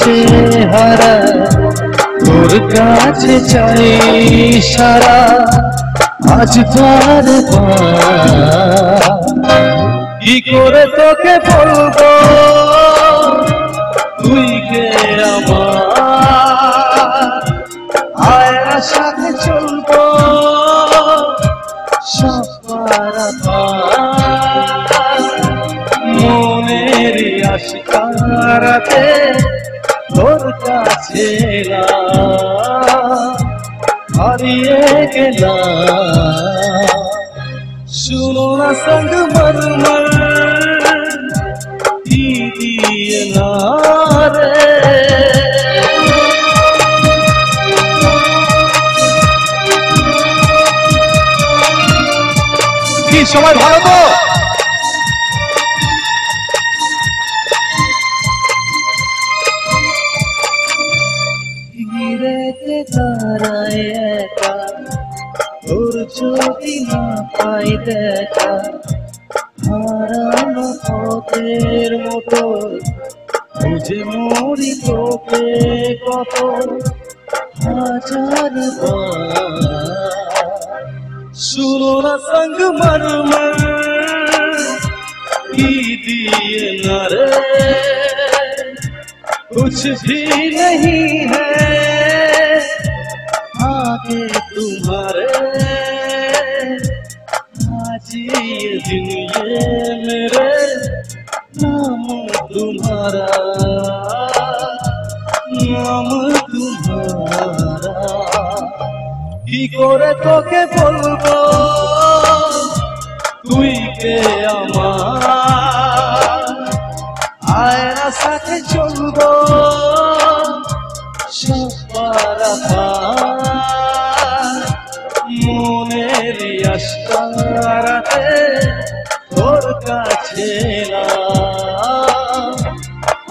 দিশে হারা তোর কাছে চাই সারা আজ বারবার কি করে তোকে বলবো তুই কে আমার আয়নার সাথে চলবো সব পারাপার মনের আশিকারাতে তোর কাছে হারিয়ে গেলাম सुनो ना संग मरमर दिए नारे की समय ভালো তো गिरते ताराए एका তোর যদি না পাই দেখা হারানো পথের মতো বুঝে মরি তোকে কত হাজার सुनो ना संग मरमर की दिए न रे कुछ भी नहीं है आगे तुम्हारे आज ये दिन ये मेरे नाम तुम्हारा কি করে তোকে বলবো তুই কে আমার আয়নার সাথে চলবো সব পারাপার মনের আশকারাতে তোর কাছে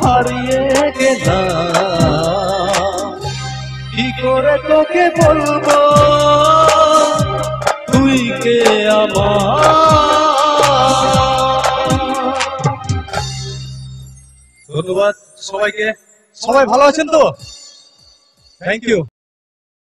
হারিয়ে গেলাম কি করে তোকে বলবো তুই কে আমার ধন্যবাদ সবাইকে সবাই ভালো আছেন তো থ্যাংক ইউ